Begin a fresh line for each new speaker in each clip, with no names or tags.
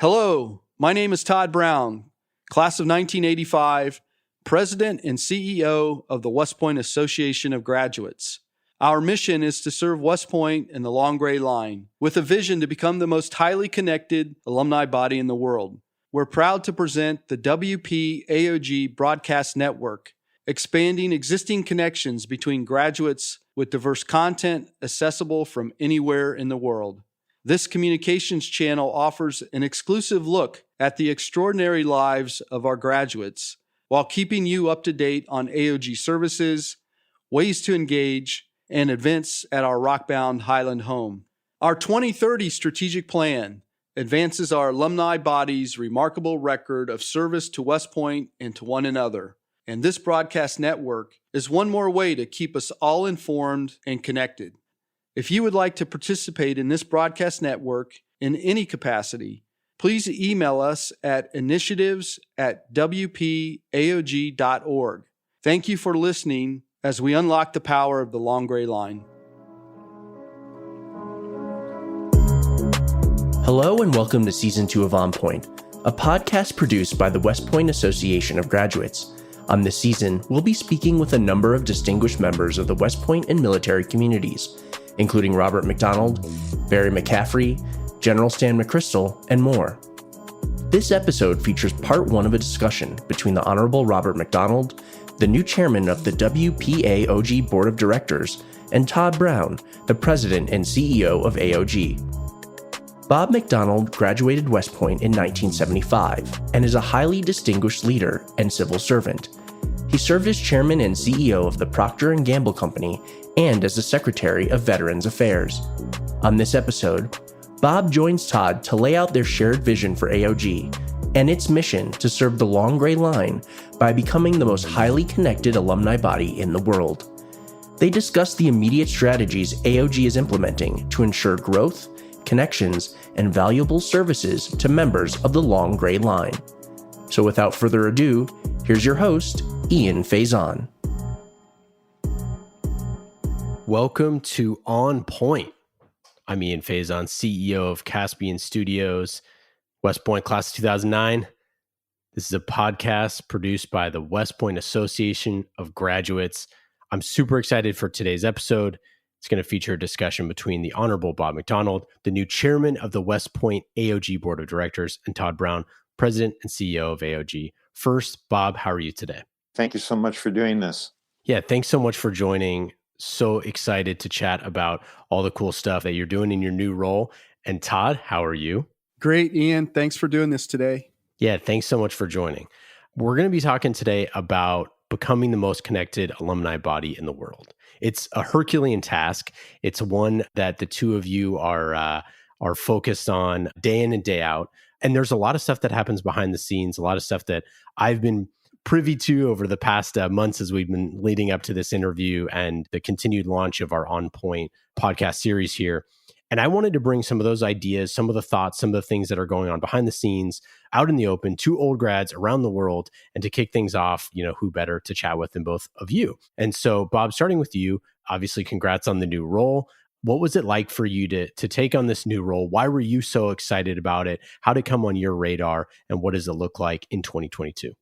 Hello, my name is Todd Browne, class of 1985, President and CEO of the West Point Association of Graduates. Our mission is to serve West Point and the Long Gray Line with a vision to become the most highly connected alumni body in the world. We're proud to present the WPAOG Broadcast Network, expanding existing connections between graduates with diverse content accessible from anywhere in the world. This communications channel offers an exclusive look at the extraordinary lives of our graduates while keeping you up to date on AOG services, ways to engage, and events at our rockbound Highland home. Our 2030 strategic plan advances our alumni body's remarkable record of service to West Point and to one another. And this broadcast network is one more way to keep us all informed and connected. If you would like to participate in this broadcast network in any capacity, please email us at initiatives@wpaog.org. Thank you for listening as we unlock the power of the Long Gray Line.
Hello and welcome to Season 2 of On Point, a podcast produced by the West Point Association of Graduates. On this season, we'll be speaking with a number of distinguished members of the West Point and military communities, including Robert McDonald, Barry McCaffrey, General Stan McChrystal, and more. This episode features part one of a discussion between the Honorable Robert McDonald, the new chairman of the WPAOG Board of Directors, and Todd Browne, the president and CEO of AOG. Bob McDonald graduated West Point in 1975 and is a highly distinguished leader and civil servant. He served as chairman and CEO of the Procter & Gamble Company and as the Secretary of Veterans Affairs. On this episode, Bob joins Todd to lay out their shared vision for AOG and its mission to serve the Long Gray Line by becoming the most highly connected alumni body in the world. They discuss the immediate strategies AOG is implementing to ensure growth, connections, and valuable services to members of the Long Gray Line. So without further ado, here's your host, Ian Faison.
Welcome to On Point. I'm Ian Faison, CEO of Caspian Studios, West Point Class of 2009. This is a podcast produced by the West Point Association of Graduates. I'm super excited for today's episode. It's going to feature a discussion between the Honorable Bob McDonald, the new chairman of the West Point AOG Board of Directors, and Todd Browne, president and CEO of AOG. First, Bob, how are you today?
Thank you so much for doing this.
Yeah, thanks so much for joining. So excited to chat about all the cool stuff that you're doing in your new role. And Todd, how are you?
Great, Ian. Thanks for doing this today.
Yeah, thanks so much for joining. We're going to be talking today about becoming the most connected alumni body in the world. It's a Herculean task. It's one that the two of you are focused on day in and day out. And there's a lot of stuff that happens behind the scenes, a lot of stuff that I've been privy to over the past months as we've been leading up to this interview and the continued launch of our On Point podcast series here. And I wanted to bring some of those ideas, some of the thoughts, some of the things that are going on behind the scenes out in the open to old grads around the world. And to kick things off, who better to chat with than both of you? And so, Bob, starting with you, obviously, congrats on the new role. What was it like for you to take on this new role? Why were you so excited about it? How did it come on your radar? And what does it look like in 2022?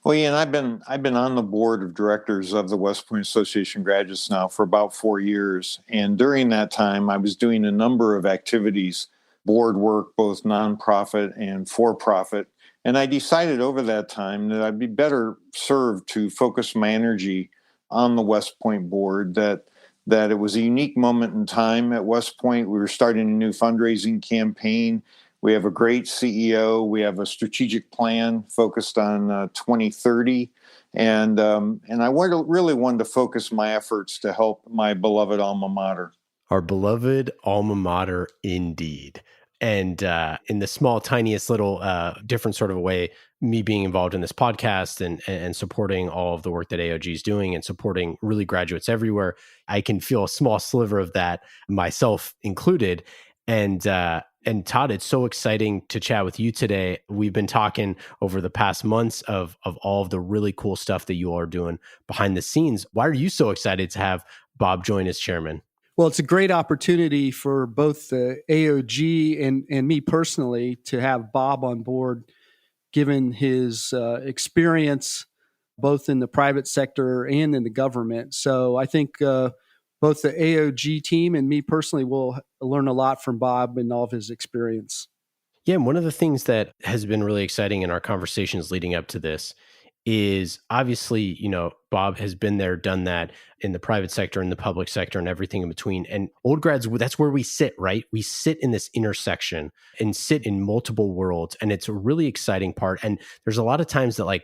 Well, Ian, I've been on the board of directors of the West Point Association Graduates now for about 4 years. And during that time, I was doing a number of activities, board work, both nonprofit and for-profit. And I decided over that time that I'd be better served to focus my energy on the West Point board, that it was a unique moment in time at West Point. We were starting a new fundraising campaign. We have a great CEO. We have a strategic plan focused on 2030. And I really wanted to focus my efforts to help my beloved alma mater.
Our beloved alma mater, indeed. And in the small, tiniest little different sort of way, me being involved in this podcast and supporting all of the work that AOG is doing and supporting really graduates everywhere, I can feel a small sliver of that, myself included. And Todd, it's so exciting to chat with you today. We've been talking over the past months of all of the really cool stuff that you all are doing behind the scenes. Why are you so excited to have Bob join as chairman?
Well, it's a great opportunity for both the AOG and me personally to have Bob on board, given his experience both in the private sector and in the government. So I think both the AOG team and me personally will learn a lot from Bob and all of his experience.
Yeah, and one of the things that has been really exciting in our conversations leading up to this is obviously, Bob has been there, done that in the private sector, in the public sector, and everything in between. And old grads, that's where we sit, right? We sit in this intersection and sit in multiple worlds. And it's a really exciting part. And there's a lot of times that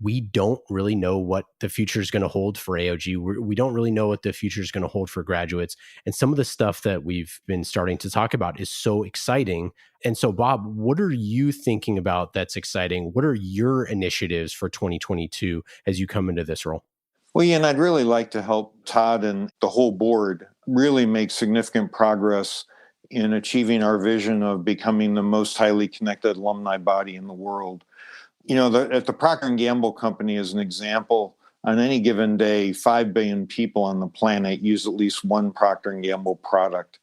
we don't really know what the future is going to hold for AOG. We don't really know what the future is going to hold for graduates. And some of the stuff that we've been starting to talk about is so exciting. And so, Bob, what are you thinking about that's exciting? What are your initiatives for 2022 as you come into this role?
Well, Ian, I'd really like to help Todd and the whole board really make significant progress in achieving our vision of becoming the most highly connected alumni body in the world. At the Procter & Gamble company, as an example, on any given day, 5 billion people on the planet use at least one Procter & Gamble product.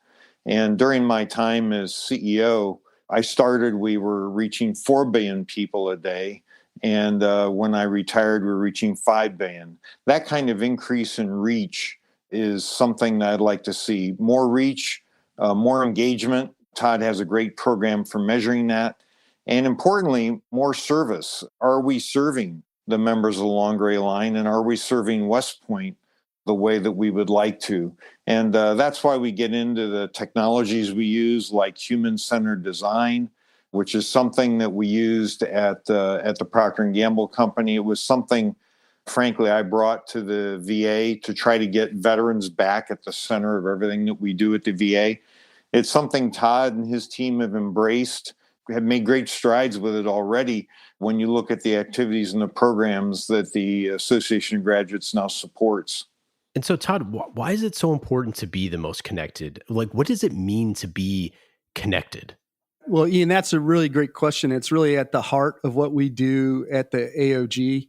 And during my time as CEO, we were reaching 4 billion people a day. And when I retired, we were reaching 5 billion. That kind of increase in reach is something that I'd like to see. More reach, more engagement. Todd has a great program for measuring that. And importantly, more service. Are we serving the members of the Long Gray Line, and are we serving West Point the way that we would like to? And that's why we get into the technologies we use, like human-centered design, which is something that we used at the Procter & Gamble company. It was something, frankly, I brought to the VA to try to get veterans back at the center of everything that we do at the VA. It's something Todd and his team have embraced, have made great strides with it already when you look at the activities and the programs that the Association of Graduates now supports.
And so, Todd, why is it so important to be the most connected? What does it mean to be connected?
Well, Ian, that's a really great question. It's really at the heart of what we do at the AOG.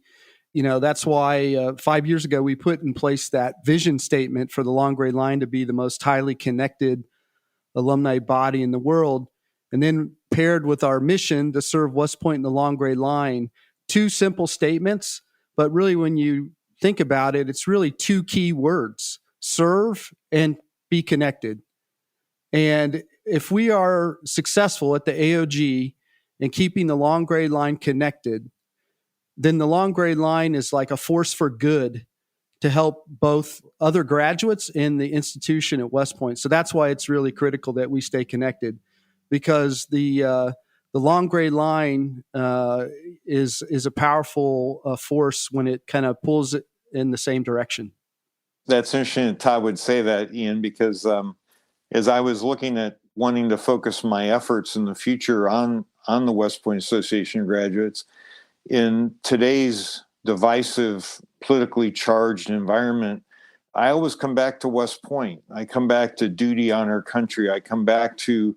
That's why 5 years ago, we put in place that vision statement for the Long Gray Line to be the most highly connected alumni body in the world. And then paired with our mission to serve West Point and the Long Gray Line, two simple statements, but really when you think about it, it's really two key words: serve and be connected. And if we are successful at the AOG in keeping the Long Gray Line connected, then the Long Gray Line is like a force for good to help both other graduates and the institution at West Point. So that's why it's really critical that we stay connected, because the Long Gray Line is a powerful force when it kind of pulls it in the same direction.
That's interesting that Todd would say that, Ian, because as I was looking at wanting to focus my efforts in the future on the West Point Association of Graduates, in today's divisive, politically charged environment, I always come back to West Point. I come back to duty, honor, country. I come back to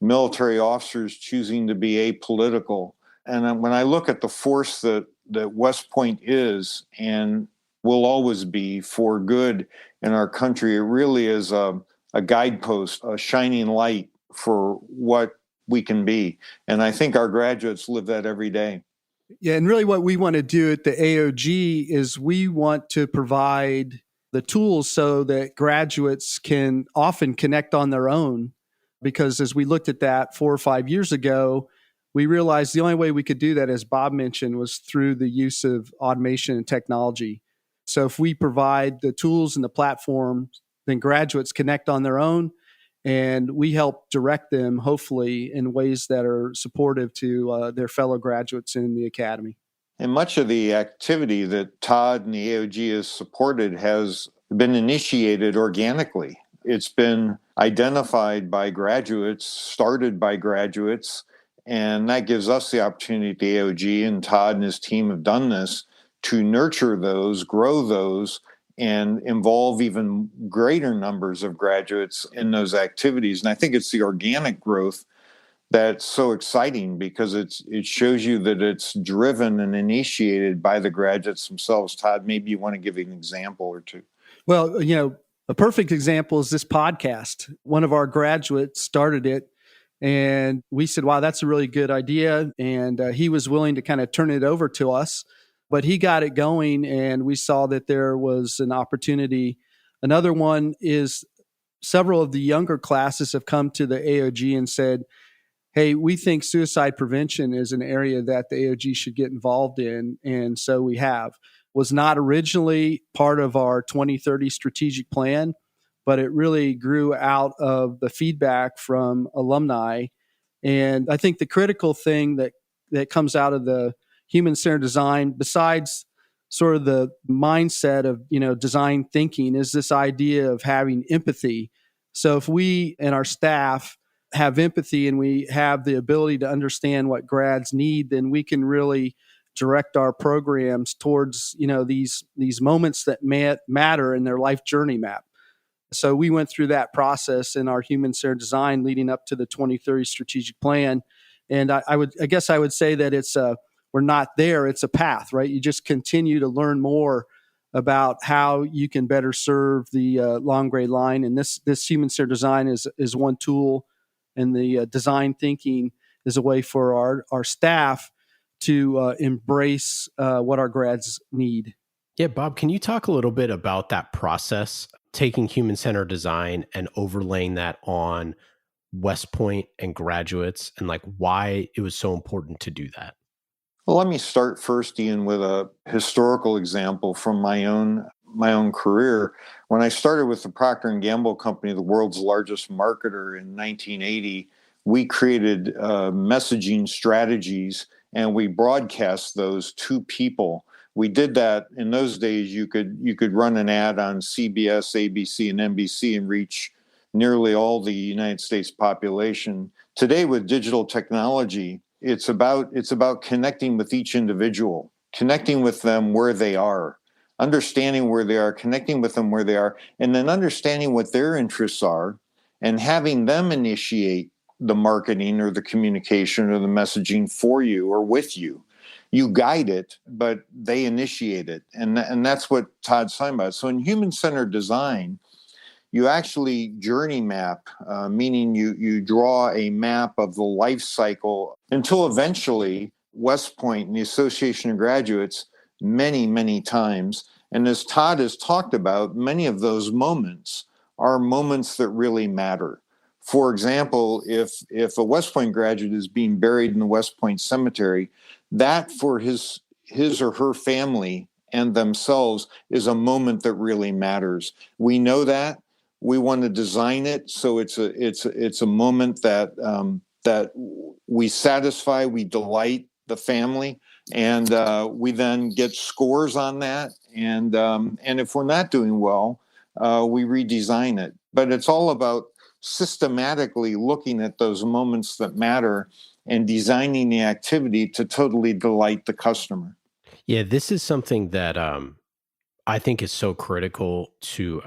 military officers choosing to be apolitical. And when I look at the force that West Point is and will always be for good in our country, it really is a guidepost, a shining light for what we can be. And I think our graduates live that every day.
Yeah, and really what we want to do at the AOG is we want to provide the tools so that graduates can often connect on their own. Because as we looked at that 4 or 5 years ago, we realized the only way we could do that, as Bob mentioned, was through the use of automation and technology. So if we provide the tools and the platform, then graduates connect on their own, and we help direct them, hopefully, in ways that are supportive to their fellow graduates in the academy.
And much of the activity that Todd and the AOG has supported has been initiated organically. It's been identified by graduates, started by graduates, and that gives us the opportunity at the AOG, and Todd and his team have done this, to nurture those, grow those, and involve even greater numbers of graduates in those activities. And I think it's the organic growth that's so exciting, because it shows you that it's driven and initiated by the graduates themselves. Todd, maybe you want to give an example or two.
Well, A perfect example is this podcast. One of our graduates started it, and we said, wow, that's a really good idea. And he was willing to kind of turn it over to us, but he got it going, and we saw that there was an opportunity. Another one is several of the younger classes have come to the AOG and said, hey, we think suicide prevention is an area that the AOG should get involved in. And so we have. Was not originally part of our 2030 strategic plan, but it really grew out of the feedback from alumni. And I think the critical thing that comes out of the human-centered design, besides sort of the mindset of, design thinking, is this idea of having empathy. So if we and our staff have empathy and we have the ability to understand what grads need, then we can really direct our programs towards, these moments that matter in their life journey map. So we went through that process in our human-centered design leading up to the 2030 strategic plan. And I guess I would say that we're not there. It's a path, right? You just continue to learn more about how you can better serve the long gray line. And this human-centered design is one tool, and the design thinking is a way for our staff to embrace what our grads need.
Yeah, Bob, can you talk a little bit about that process, taking human-centered design and overlaying that on West Point and graduates, and like why it was so important to do that?
Well, let me start first, Ian, with a historical example from my own career. When I started with the Procter & Gamble Company, the world's largest marketer, in 1980, we created messaging strategies, and we broadcast those to people. We did that in those days. You could run an ad on CBS, ABC, and NBC and reach nearly all the United States population. Today, with digital technology, it's about connecting with each individual, connecting with them where they are, understanding where they are, connecting with them where they are, and then understanding what their interests are, and having them initiate the marketing or the communication or the messaging for you or with you. You guide it, but they initiate it. And that's what Todd's talking about. So in human-centered design, you actually journey map, meaning you draw a map of the life cycle until eventually West Point and the Association of Graduates many, many times. And as Todd has talked about, many of those moments are moments that really matter. For example, if a West Point graduate is being buried in the West Point Cemetery, that for his or her family and themselves is a moment that really matters. We know that. We want to design it so it's a moment that we satisfy, we delight the family, and we then get scores on that. And if we're not doing well, we redesign it. But it's all about systematically looking at those moments that matter and designing the activity to totally delight the customer.
Yeah, this is something that I think is so critical to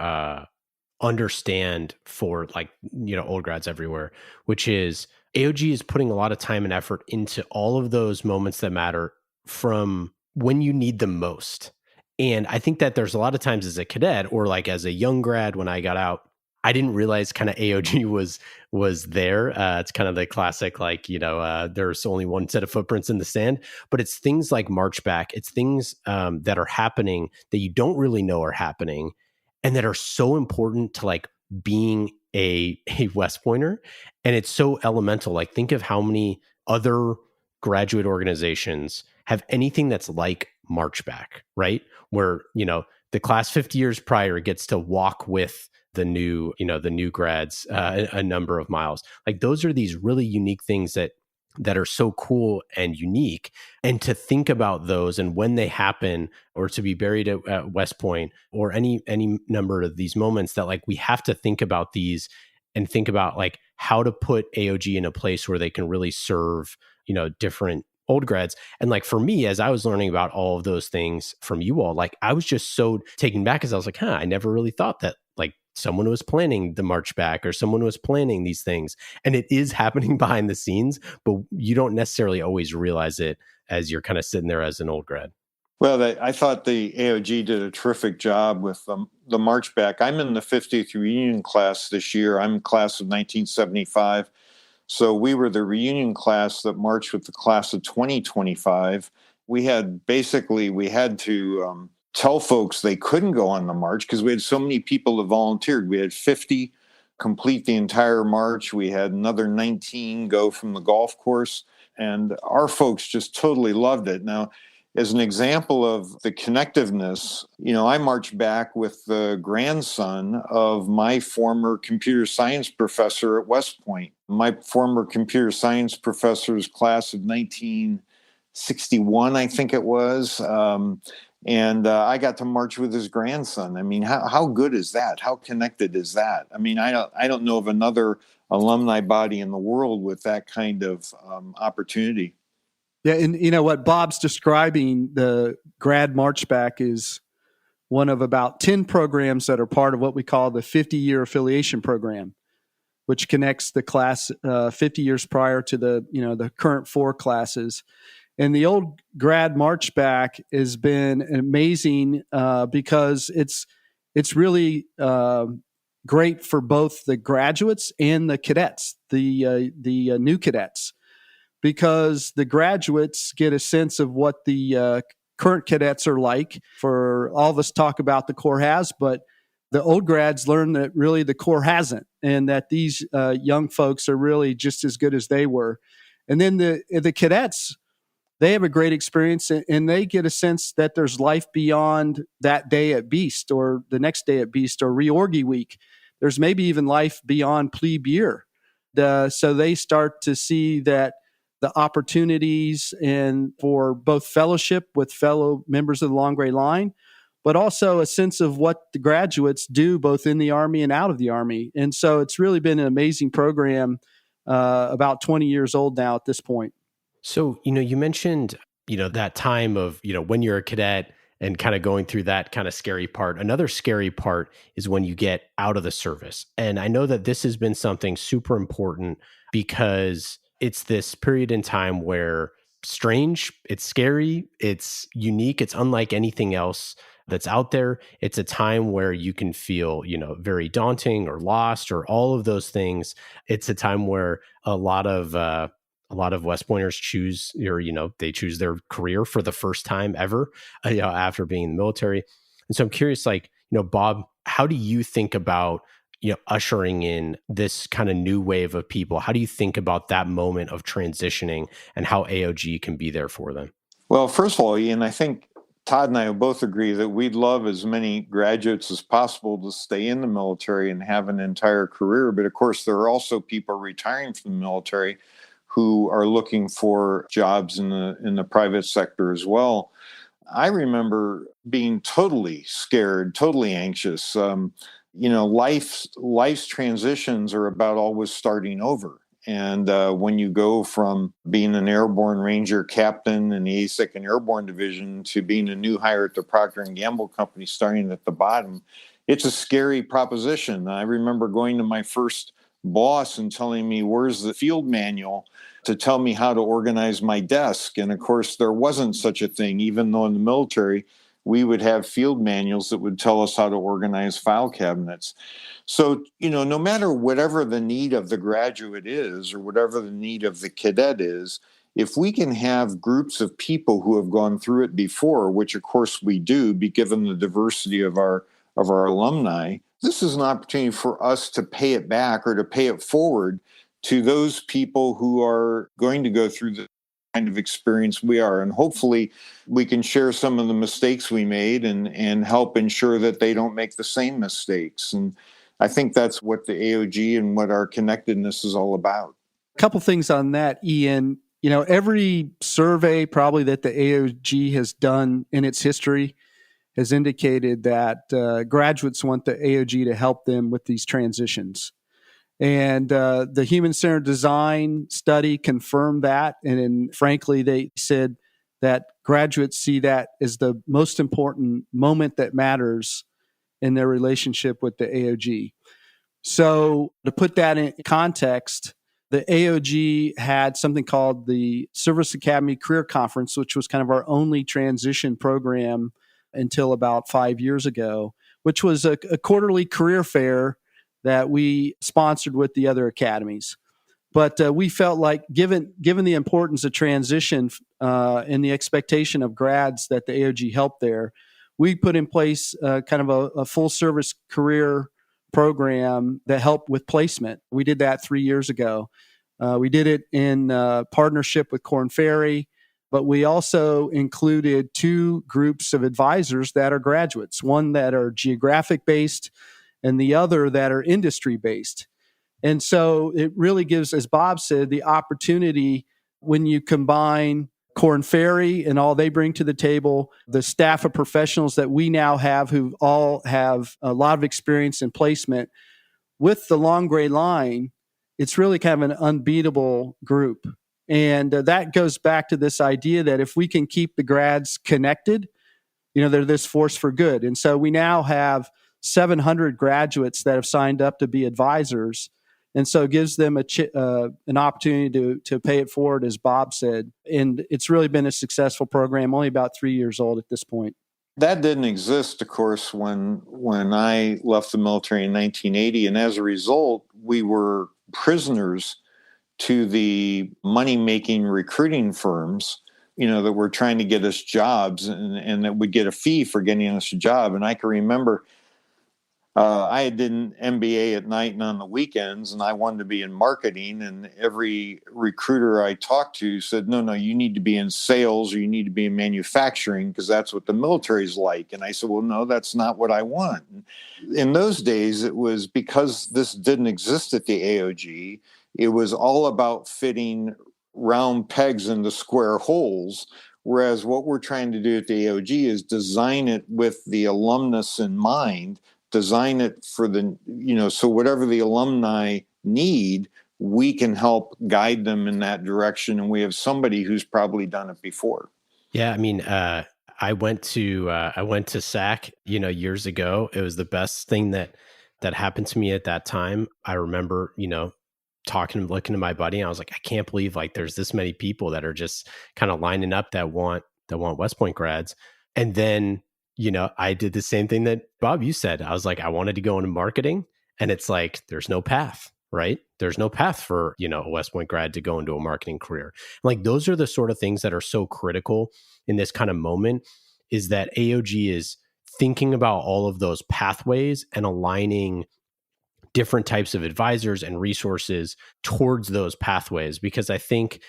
understand for old grads everywhere, which is AOG is putting a lot of time and effort into all of those moments that matter from when you need them most. And I think that there's a lot of times as a cadet or like as a young grad when I got out, I didn't realize kind of AOG was there. It's kind of the classic, there's only one set of footprints in the sand, but it's things like March Back. It's things that are happening that you don't really know are happening and that are so important to like being a West Pointer. And it's so elemental. Like think of how many other graduate organizations have anything that's like March Back, right? Where, the class 50 years prior gets to walk with the new grads a number of miles. Like those are these really unique things that are so cool and unique. And to think about those and when they happen, or to be buried at West Point, or any number of these moments that like we have to think about these and think about like how to put AOG in a place where they can really serve, different old grads. And like for me, as I was learning about all of those things from you all, like I was just so taken back because I was like, I never really thought that like someone was planning the March Back or someone was planning these things. And it is happening behind the scenes, but you don't necessarily always realize it as you're kind of sitting there as an old grad.
Well, I thought the AOG did a terrific job with the march back. I'm in the 50th reunion class this year. I'm class of 1975. So we were the reunion class that marched with the class of 2025. We had to tell folks they couldn't go on the march because we had so many people that volunteered. We had 50 complete the entire march. We had another 19 go from the golf course, and our folks just totally loved it. Now, as an example of the connectiveness, I marched back with the grandson of my former computer science professor at West Point. My former computer science professor's class of 1961, I think it was. And I got to march with his grandson. I mean, how good is that? How connected is that? I mean, I don't know of another alumni body in the world with that kind of opportunity.
Yeah, and what Bob's describing, the grad march back, is one of about 10 programs that are part of what we call the 50-year affiliation program, which connects the class 50 years prior to the current 4 classes. And the old grad march back has been amazing because it's really great for both the graduates and the cadets, the new cadets, because the graduates get a sense of what the current cadets are like. For all of us talk about the Corps has, but the old grads learn that really the Corps hasn't, and that these young folks are really just as good as they were. And then the cadets, they have a great experience, and they get a sense that there's life beyond that day at Beast or the next day at Beast or Reorgy Week. There's maybe even life beyond plebe year. So they start to see that the opportunities and for both fellowship with fellow members of the Long Gray Line, but also a sense of what the graduates do both in the Army and out of the Army. And so it's really been an amazing program, about 20 years old now at this point.
So, you mentioned, that time of, when you're a cadet and kind of going through that kind of scary part. Another scary part is when you get out of the service. And I know that this has been something super important because it's this period in time where strange, it's scary, it's unique, it's unlike anything else that's out there. It's a time where you can feel, very daunting or lost or all of those things. It's a time where a lot of West Pointers choose they choose their career for the first time ever, after being in the military. And so I'm curious, Bob, how do you think about, ushering in this kind of new wave of people? How do you think about that moment of transitioning and how AOG can be there for them?
Well, first of all, Ian, I think Todd and I both agree that we'd love as many graduates as possible to stay in the military and have an entire career. But of course, there are also people retiring from the military who are looking for jobs in the private sector as well. I remember being totally scared, totally anxious. Life's transitions are about always starting over. And when you go from being an airborne ranger captain in the 82nd Airborne Division to being a new hire at the Procter & Gamble company, starting at the bottom, it's a scary proposition. I remember going to my first boss and telling me, where's the field manual to tell me how to organize my desk? And of course, there wasn't such a thing, even though in the military, we would have field manuals that would tell us how to organize file cabinets. So, no matter whatever the need of the graduate is or whatever the need of the cadet is, if we can have groups of people who have gone through it before, which of course we do, given the diversity of our alumni, this is an opportunity for us to pay it back or to pay it forward to those people who are going to go through the kind of experience we are. And hopefully we can share some of the mistakes we made and help ensure that they don't make the same mistakes. And I think that's what the AOG and what our connectedness is all about.
A couple things on that, Ian. Every survey probably that the AOG has done in its history has indicated that graduates want the AOG to help them with these transitions. And the human-centered design study confirmed that. And frankly, they said that graduates see that as the most important moment that matters in their relationship with the AOG. So to put that in context, the AOG had something called the Service Academy Career Conference, which was kind of our only transition program until about 5 years ago, which was a quarterly career fair that we sponsored with the other academies. But we felt like, given the importance of transition and the expectation of grads that the AOG helped there, we put in place kind of a full service career program that helped with placement. We did that 3 years ago. We did it in partnership with Korn Ferry, but we also included 2 groups of advisors that are graduates, one that are geographic based and the other that are industry based. And so it really gives, as Bob said, the opportunity when you combine Korn Ferry and all they bring to the table, the staff of professionals that we now have who all have a lot of experience in placement with the long gray line, it's really kind of an unbeatable group. And that goes back to this idea that if we can keep the grads connected, they're this force for good. And so we now have 700 graduates that have signed up to be advisors. And so it gives them an opportunity to pay it forward, as Bob said. And it's really been a successful program, only about 3 years old at this point.
That didn't exist, of course, when I left the military in 1980. And as a result, we were prisoners to the money-making recruiting firms, that were trying to get us jobs and that would get a fee for getting us a job. And I can remember I did an MBA at night and on the weekends, and I wanted to be in marketing. And every recruiter I talked to said, no, you need to be in sales or you need to be in manufacturing because that's what the military's like. And I said, well, no, that's not what I want. In those days, it was because this didn't exist at the AOG. It was all about fitting round pegs into square holes. Whereas what we're trying to do at the AOG is design it with the alumnus in mind, design it for so whatever the alumni need, we can help guide them in that direction. And we have somebody who's probably done it before.
Yeah. I mean, I went to SAC, years ago. It was the best thing that happened to me at that time. I remember, looking to my buddy, and I was like, I can't believe there's this many people that are just kind of lining up that want West Point grads. And then, I did the same thing that Bob, you said. I was like, I wanted to go into marketing, and it's like, there's no path, right? There's no path for, a West Point grad to go into a marketing career. Those are the sort of things that are so critical in this kind of moment, is that AOG is thinking about all of those pathways and aligning different types of advisors and resources towards those pathways. Because I think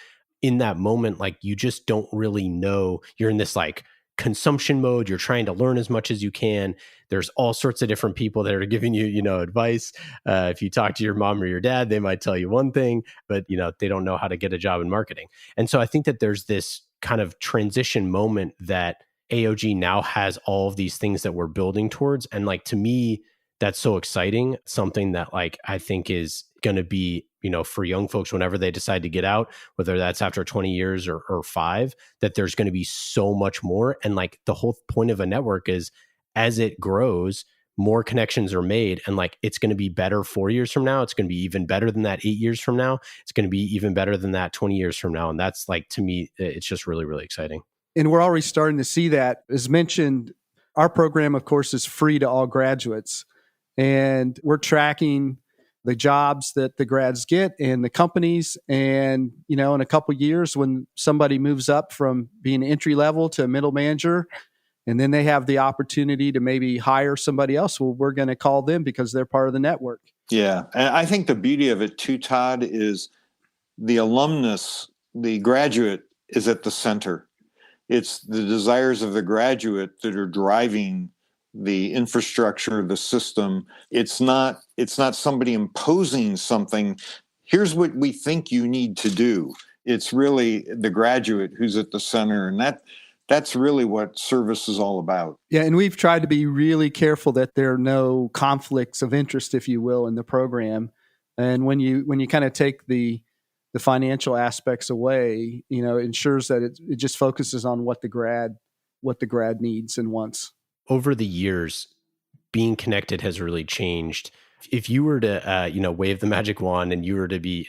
in that moment, you just don't really know. You're in this consumption mode. You're trying to learn as much as you can. There's all sorts of different people that are giving you, advice. If you talk to your mom or your dad, they might tell you one thing, but they don't know how to get a job in marketing. And so I think that there's this kind of transition moment that AOG now has all of these things that we're building towards. And to me, that's so exciting. Something that I think is going to be, for young folks, whenever they decide to get out, whether that's after 20 years or 5, that there's going to be so much more. And the whole point of a network is, as it grows, more connections are made, and it's going to be better 4 years from now. It's going to be even better than that 8 years from now. It's going to be even better than that 20 years from now. And that's to me, it's just really, really exciting.
And we're already starting to see that. As mentioned, our program, of course, is free to all graduates. And we're tracking the jobs that the grads get and the companies. And, in a couple of years, when somebody moves up from being entry level to middle manager, and then they have the opportunity to maybe hire somebody else, well, we're going to call them because they're part of the network.
Yeah. And I think the beauty of it too, Todd, is the alumnus, the graduate, is at the center. It's the desires of the graduate that are driving the infrastructure, the system. It's not somebody imposing something. Here's what we think you need to do. It's really the graduate who's at the center. And that's really what service is all about.
Yeah. And we've tried to be really careful that there are no conflicts of interest, if you will, in the program. And when you kind of take the financial aspects away, it ensures that it just focuses on what the grad needs and wants.
Over the years, being connected has really changed If you were to, wave the magic wand and you were to be,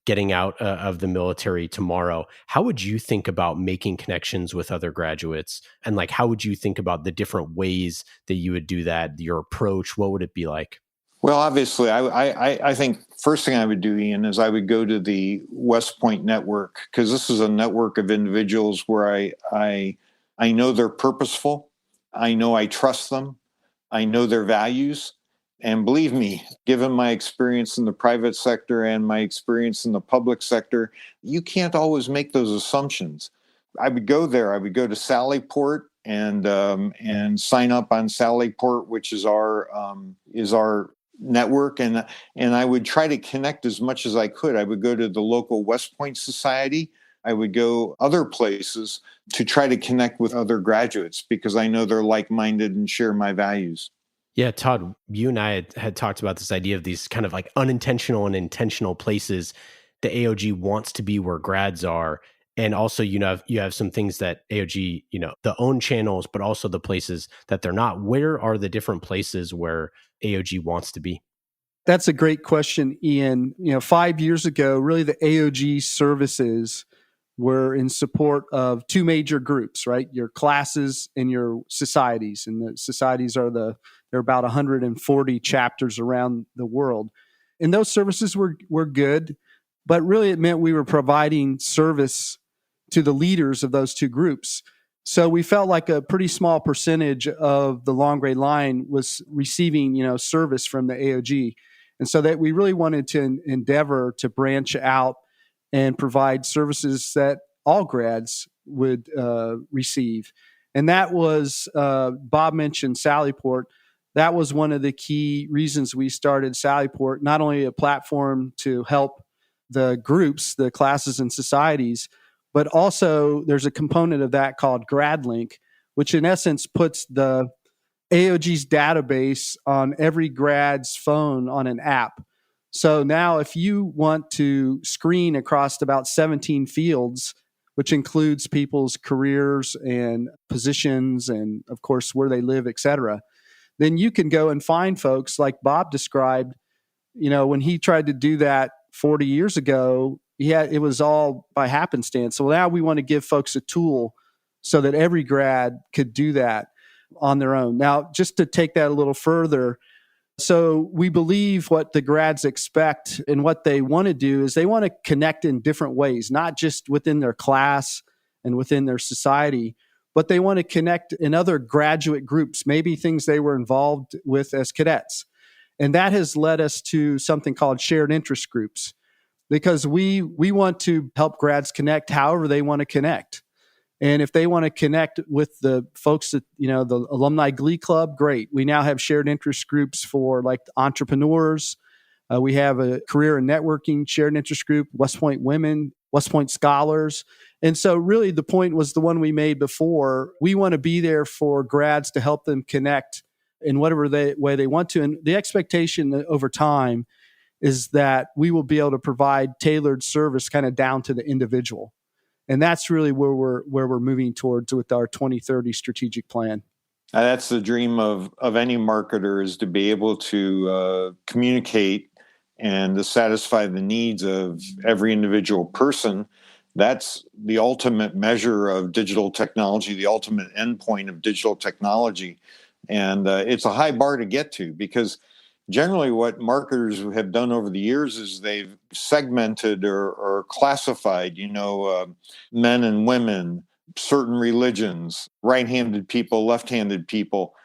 getting out of the military tomorrow, how would you think about making connections with other graduates? And like, how would you think about the different ways that you would do that? Your approach, what would it be like?
Well, obviously, I think first thing I would do, Ian, is I would go to the West Point network, because this is a network of individuals where I know they're purposeful. I know I trust them. I know their values. And believe me, given my experience in the private sector and my experience in the public sector, you can't always make those assumptions. I would go there. I would go to Sallyport and sign up on Sallyport, which is our network, and I would try to connect as much as I could. I would go to the local West Point Society. I would go other places to try to connect with other graduates because I know they're like-minded and share my values.
Yeah, Todd, you and I had talked about this idea of these kind of like unintentional and intentional places the AOG wants to be where grads are. And also, you have some things that AOG, the own channels, but also the places that they're not. Where are the different places where AOG wants to be?
That's a great question, Ian. 5 years ago, really the AOG services were in support of two major groups, right? Your classes and your societies. And the societies there are about 140 chapters around the world. And those services were good, but really it meant we were providing service to the leaders of those two groups. So we felt like a pretty small percentage of the long gray line was receiving, service from the AOG. And so that we really wanted to endeavor to branch out and provide services that all grads would receive. And that was, Bob mentioned Sallyport. That was one of the key reasons we started Sallyport, not only a platform to help the groups, the classes and societies, but also there's a component of that called GradLink, which in essence puts the AOG's database on every grad's phone on an app. So now if you want to screen across about 17 fields, which includes people's careers and positions and, of course, where they live, et cetera, then you can go and find folks like Bob described. When he tried to do that 40 years ago, it was all by happenstance. So now we want to give folks a tool so that every grad could do that on their own. Now, just to take that a little further, so we believe what the grads expect and what they want to do is they want to connect in different ways, not just within their class and within their society, but they want to connect in other graduate groups, maybe things they were involved with as cadets. And that has led us to something called shared interest groups, because we want to help grads connect however they want to connect. And if they want to connect with the folks that, the Alumni Glee Club, great. We now have shared interest groups for like entrepreneurs. We have a career and networking shared interest group, West Point Women, West Point Scholars. And so really the point was the one we made before. We want to be there for grads to help them connect in whatever way they want to. And the expectation over time is that we will be able to provide tailored service kind of down to the individual. And that's really where we're moving towards with our 2030 strategic plan.
That's the dream of any marketer, is to be able to communicate and to satisfy the needs of every individual person. That's the ultimate measure of digital technology, the ultimate endpoint of digital technology. And it's a high bar to get to, because generally what marketers have done over the years is they've segmented or classified, men and women, certain religions, right-handed people, left-handed people.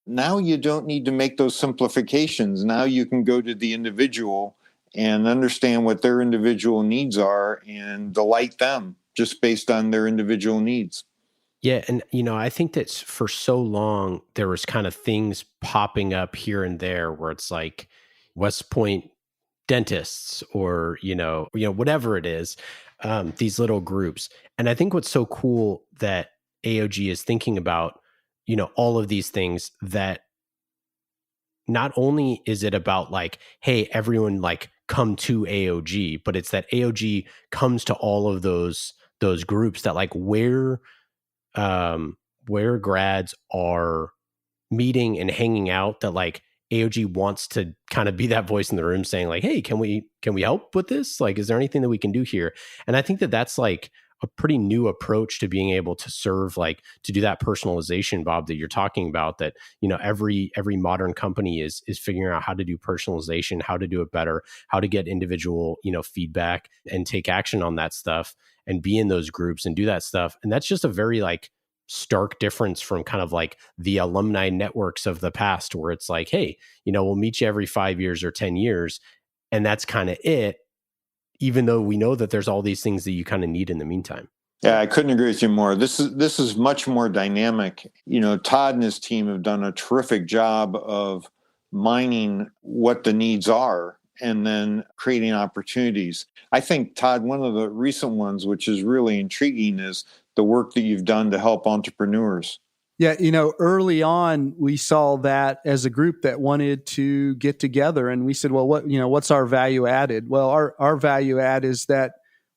Now you don't need to make those simplifications. Now you can go to the individual and understand what their individual needs are and delight them just based on their individual needs.
Yeah. And, I think that for so long, there was kind of things popping up here and there where it's like West Point dentists or, whatever it is, these little groups. And I think what's so cool that AOG is thinking about, all of these things, that not only is it about like, hey, everyone like come to AOG, but it's that AOG comes to all of those groups that like where grads are meeting and hanging out, that like AOG wants to kind of be that voice in the room saying like, hey, can we help with this? Like, is there anything that we can do here? And I think that that's like a pretty new approach to being able to serve, like to do that personalization, Bob, that you're talking about, that, every modern company is figuring out how to do personalization, how to do it better, how to get individual, feedback and take action on that stuff and be in those groups and do that stuff. And that's just a very like stark difference from kind of like the alumni networks of the past, where it's like, hey, we'll meet you every 5 years or 10 years. And that's kind of it, even though we know that there's all these things that you kind of need in the meantime.
Yeah, I couldn't agree with you more. This is much more dynamic. Todd and his team have done a terrific job of mining what the needs are and then creating opportunities. I think, Todd, one of the recent ones, which is really intriguing, is the work that you've done to help entrepreneurs.
Yeah, early on, we saw that as a group that wanted to get together, and we said, well, what's our value added? Well, our value add is that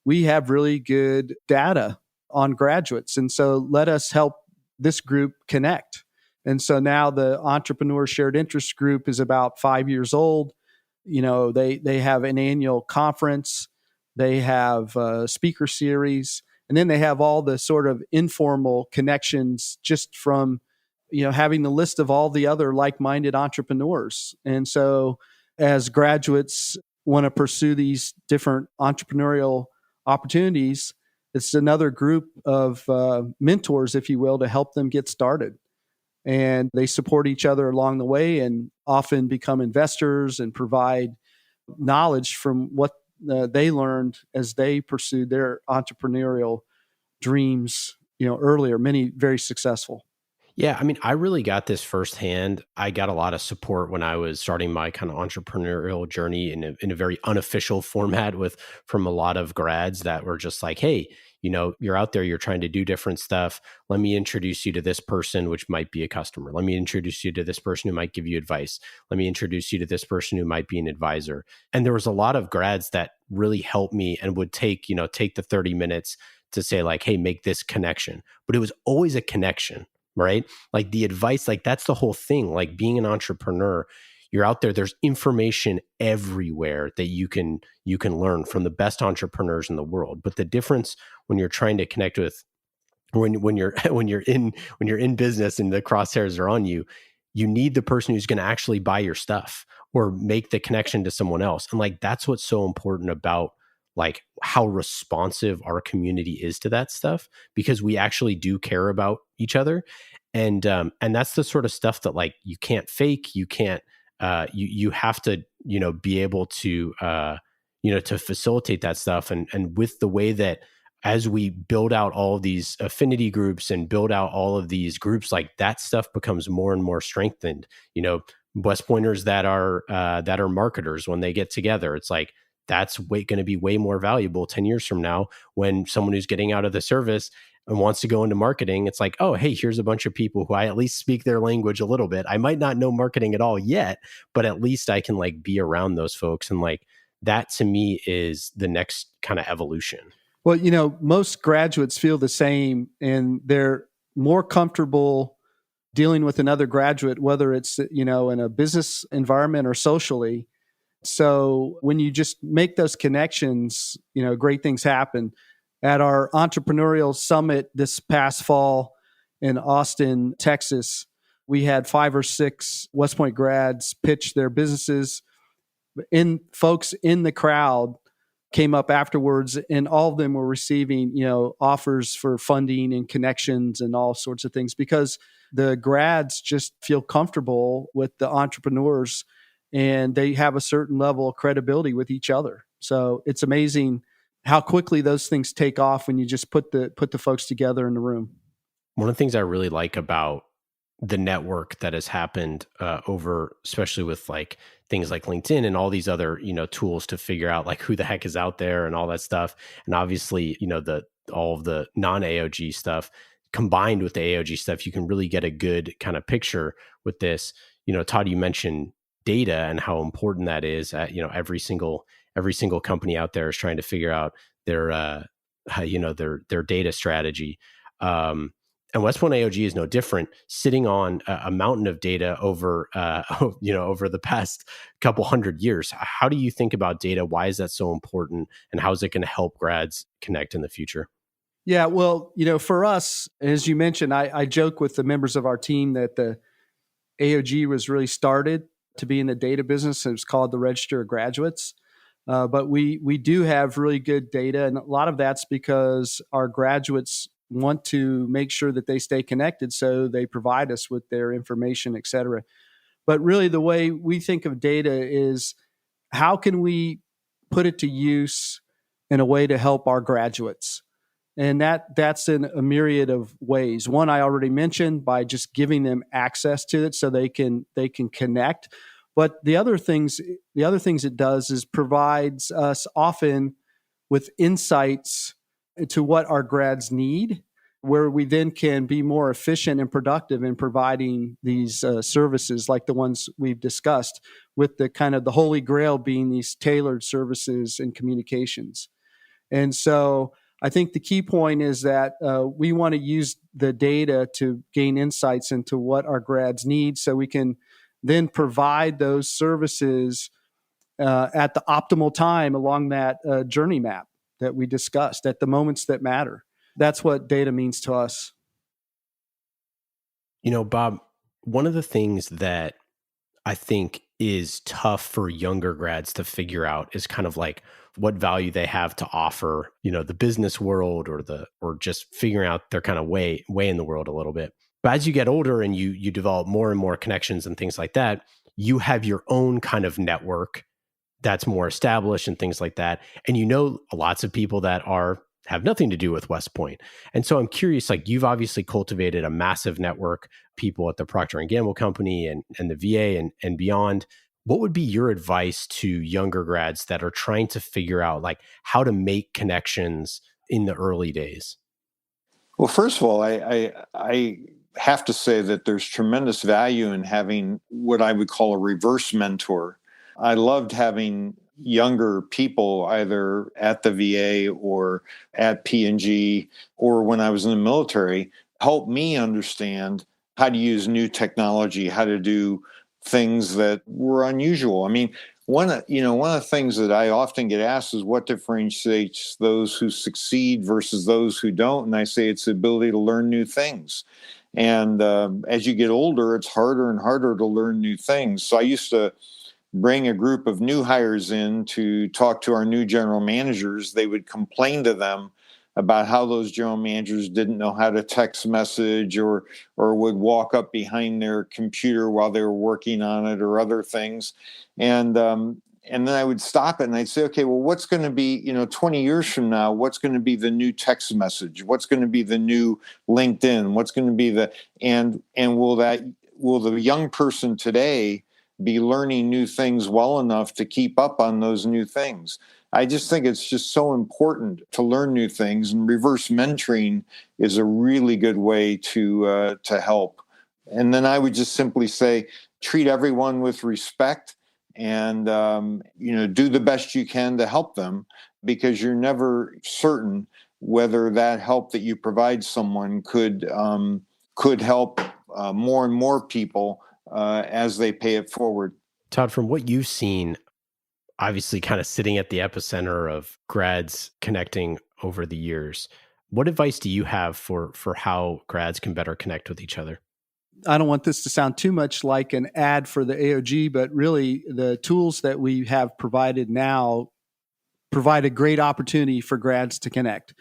we have really good data on graduates, and so let us help this group connect. And so now the Entrepreneur Shared Interest Group is about 5 years old. They have an annual conference, they have a speaker series, and then they have all the sort of informal connections just from, having the list of all the other like-minded entrepreneurs. And so as graduates want to pursue these different entrepreneurial opportunities, it's another group of mentors, if you will, to help them get started. And they support each other along the way and often become investors and provide knowledge from what they learned as they pursued their entrepreneurial dreams, earlier, many very successful.
Yeah, I mean, I really got this firsthand. I got a lot of support when I was starting my kind of entrepreneurial journey in a very unofficial format from a lot of grads that were just like, hey, you're out there, you're trying to do different stuff. Let me introduce you to this person, which might be a customer. Let me introduce you to this person who might give you advice. Let me introduce you to this person who might be an advisor. And there was a lot of grads that really helped me and would take the 30 minutes to say like, hey, make this connection. But it was always a connection, right? Like the advice, like that's the whole thing. Like being an entrepreneur, you're out there, there's information everywhere that you can learn from the best entrepreneurs in the world. But the difference when you're trying to connect with, when you're in business and the crosshairs are on you, you need the person who's going to actually buy your stuff or make the connection to someone else. And like that's what's so important about like how responsive our community is to that stuff, because we actually do care about each other. And that's the sort of stuff that like you can't fake, you can't, you have to, be able to, to facilitate that stuff. And with the way that as we build out all of these affinity groups and build out all of these groups, like that stuff becomes more and more strengthened. West Pointers that are marketers, when they get together, it's like, that's going to be way more valuable 10 years from now when someone who's getting out of the service and wants to go into marketing. It's like, oh, hey, here's a bunch of people who I at least speak their language a little bit. I might not know marketing at all yet, but at least I can like be around those folks. And like that to me is the next kind of evolution.
Well, most graduates feel the same, and they're more comfortable dealing with another graduate, whether it's, in a business environment or socially. So when you just make those connections, great things happen. At our entrepreneurial summit this past fall in Austin, Texas, we had 5 or 6 West Point grads pitch their businesses. Folks in the crowd came up afterwards, and all of them were receiving, offers for funding and connections and all sorts of things, because the grads just feel comfortable with the entrepreneurs and they have a certain level of credibility with each other. So it's amazing how quickly those things take off when you just put the folks together in the room.
One of the things I really like about the network that has happened over, especially with like things like LinkedIn and all these other, tools to figure out like who the heck is out there and all that stuff. And obviously, all of the non-AOG stuff combined with the AOG stuff, you can really get a good kind of picture with this. Todd, you mentioned data and how important that is. Every single company out there is trying to figure out their data strategy. And West Point AOG is no different, sitting on a mountain of data over, over the past couple hundred years. How do you think about data? Why is that so important? And how is it going to help grads connect in the future?
Yeah, well, for us, as you mentioned, I joke with the members of our team that the AOG was really started to be in the data business. It was called the Register of Graduates. But we do have really good data, and a lot of that's because our graduates want to make sure that they stay connected, so they provide us with their information, et cetera. But really, the way we think of data is how can we put it to use in a way to help our graduates? And that's in a myriad of ways. One, I already mentioned, by just giving them access to it so they can connect. But the other things it does is provides us often with insights into what our grads need, where we then can be more efficient and productive in providing these services like the ones we've discussed, with the kind of the holy grail being these tailored services and communications. And so I think the key point is that we want to use the data to gain insights into what our grads need, so we can then provide those services at the optimal time along that journey map that we discussed, at the moments that matter. That's what data means to us.
Bob, one of the things that I think is tough for younger grads to figure out is kind of like what value they have to offer, the business world or just figuring out their kind of way in the world a little bit. But as you get older and you develop more and more connections and things like that, you have your own kind of network that's more established and things like that. And lots of people that have nothing to do with West Point. And so I'm curious, like, you've obviously cultivated a massive network, people at the Procter & Gamble company and the VA and beyond. What would be your advice to younger grads that are trying to figure out like how to make connections in the early days?
Well, first of all, I have to say that there's tremendous value in having what I would call a reverse mentor. I loved having younger people either at the VA or at P&G or when I was in the military help me understand how to use new technology, how to do things that were unusual. I mean, one of the things that I often get asked is what differentiates those who succeed versus those who don't. And I say it's the ability to learn new things. And as you get older, it's harder and harder to learn new things. So I used to bring a group of new hires in to talk to our new general managers. They would complain to them about how those general managers didn't know how to text message or would walk up behind their computer while they were working on it or other things. And then I would stop it and I'd say, okay, well, what's going to be, 20 years from now, what's going to be the new text message? What's going to be the new LinkedIn? What's going to be and will the young person today be learning new things well enough to keep up on those new things? I just think it's just so important to learn new things, and reverse mentoring is a really good way to help. And then I would just simply say, treat everyone with respect and, do the best you can to help them, because you're never certain whether that help that you provide someone could help more and more people as they pay it forward.
Todd, from what you've seen, obviously kind of sitting at the epicenter of grads connecting over the years, what advice do you have for how grads can better connect with each other?
I don't want this to sound too much like an ad for the AOG, but really the tools that we have provided now provide a great opportunity for grads to connect.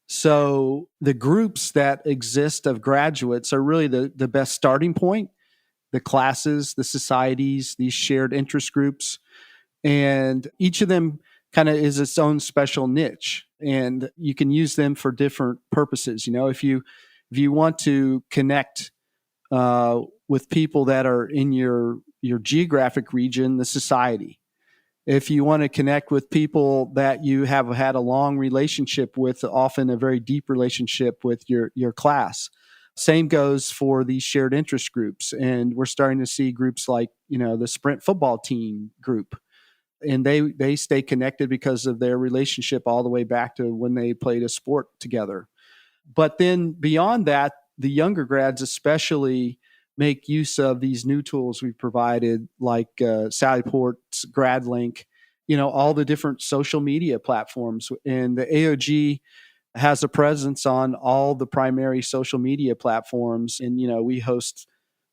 So the groups that exist of graduates are really the best starting point. The classes, the societies, these shared interest groups, and each of them kind of is its own special niche, and you can use them for different purposes. If you want to connect with people that are in your geographic region, the society. If you want to connect with people that you have had a long relationship with, often a very deep relationship with your class. Same goes for these shared interest groups. And we're starting to see groups like, the Sprint football team group. And they stay connected because of their relationship all the way back to when they played a sport together. But then beyond that, the younger grads especially make use of these new tools we've provided, like Sallyport's GradLink, all the different social media platforms. And the AOG has a presence on all the primary social media platforms. And, we host,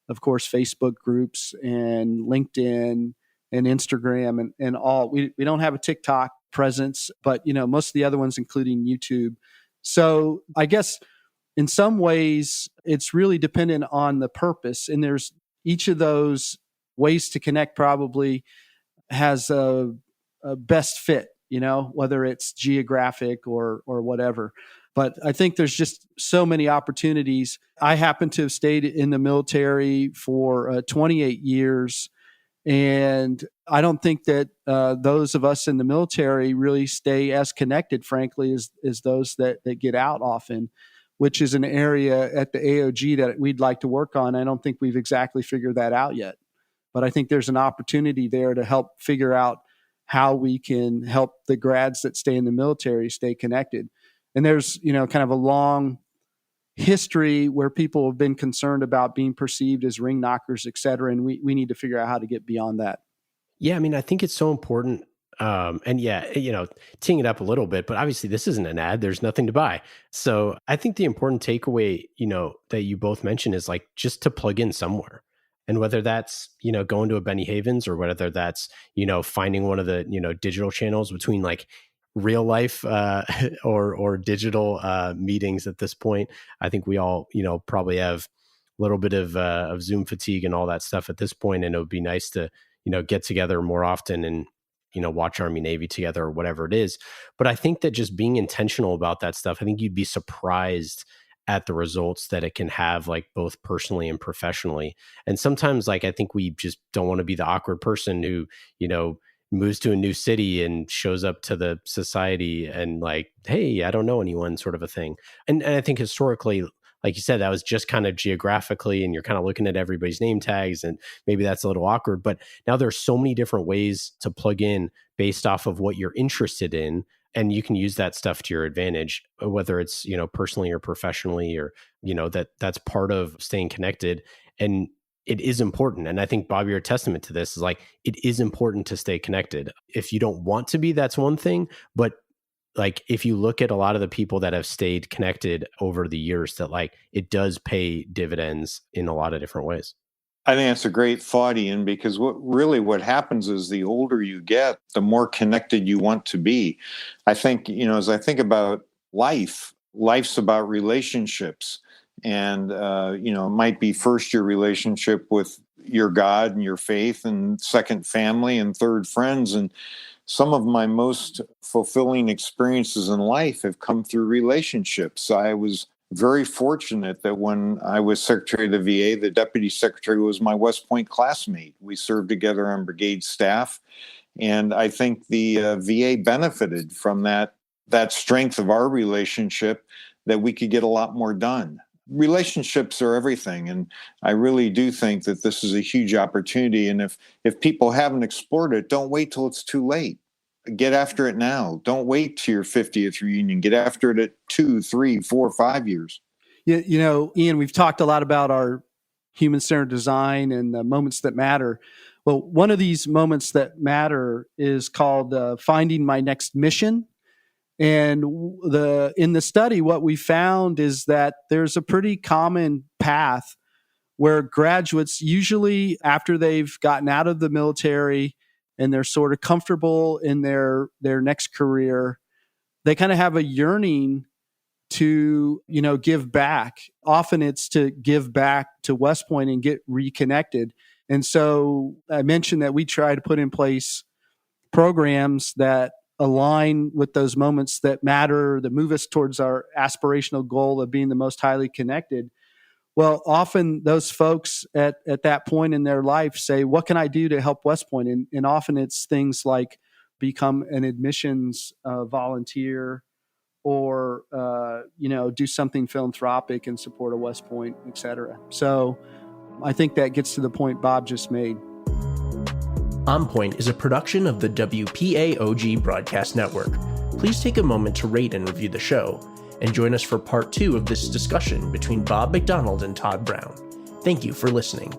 of course, Facebook groups and LinkedIn and Instagram and all. We don't have a TikTok presence, but, most of the other ones, including YouTube. So I guess in some ways, it's really dependent on the purpose. And there's each of those ways to connect probably has a best fit, whether it's geographic or whatever. But I think there's just so many opportunities. I happen to have stayed in the military for 28 years. And I don't think that those of us in the military really stay as connected, frankly, as those that get out often, which is an area at the AOG that we'd like to work on. I don't think we've exactly figured that out yet. But I think there's an opportunity there to help figure out how we can help the grads that stay in the military stay connected. And there's, kind of a long history where people have been concerned about being perceived as ring knockers, et cetera. And we need to figure out how to get beyond that.
Yeah, I mean, I think it's so important. And yeah, teeing it up a little bit, but obviously this isn't an ad. There's nothing to buy. So I think the important takeaway, that you both mentioned is like just to plug in somewhere. And whether that's, going to a Benny Havens or whether that's, finding one of the, digital channels between like real life or digital meetings at this point. I think we all, probably have a little bit of Zoom fatigue and all that stuff at this point. And it would be nice to, get together more often and, watch Army Navy together or whatever it is. But I think that just being intentional about that stuff, I think you'd be surprised at the results that it can have, like both personally and professionally. And sometimes, like, I think we just don't want to be the awkward person who, moves to a new city and shows up to the society and like, hey, I don't know anyone, sort of a thing. And I think historically, like you said, that was just kind of geographically, and you're kind of looking at everybody's name tags, and maybe that's a little awkward. But now there's so many different ways to plug in based off of what you're interested in. And you can use that stuff to your advantage, whether it's, personally or professionally, or, that's part of staying connected. And it is important. And I think, Bob, you're a testament to this, is like, it is important to stay connected. If you don't want to be, that's one thing. But like, if you look at a lot of the people that have stayed connected over the years, that like, it does pay dividends in a lot of different ways.
I think that's a great thought, Ian, because what happens is the older you get, the more connected you want to be. I think, as I think about life's about relationships. And, it might be first your relationship with your God and your faith, and second family, and third friends. And some of my most fulfilling experiences in life have come through relationships. I was very fortunate that when I was Secretary of the VA, the Deputy Secretary was my West Point classmate. We served together on brigade staff. And I think the VA benefited from that strength of our relationship, that we could get a lot more done. Relationships are everything. And I really do think that this is a huge opportunity. And if people haven't explored it, don't wait till it's too late. Get after it now. Don't wait to your 50th reunion. Get after it at 2, 3, 4, 5 years.
Ian, we've talked a lot about our human-centered design and the moments that matter. Well, one of these moments that matter is called Finding My Next Mission. And in the study, what we found is that there's a pretty common path where graduates, usually after they've gotten out of the military and they're sort of comfortable in their next career, they kind of have a yearning to, give back. Often it's to give back to West Point and get reconnected. And so I mentioned that we try to put in place programs that align with those moments that matter, that move us towards our aspirational goal of being the most highly connected. Well, often those folks at that point in their life say, what can I do to help West Point? And often it's things like become an admissions volunteer, or, do something philanthropic in support of West Point, et cetera. So I think that gets to the point Bob just made.
On Point is a production of the WPAOG Broadcast Network. Please take a moment to rate and review the show. and join us for part 2 of this discussion between Bob McDonald and Todd Browne. Thank you for listening.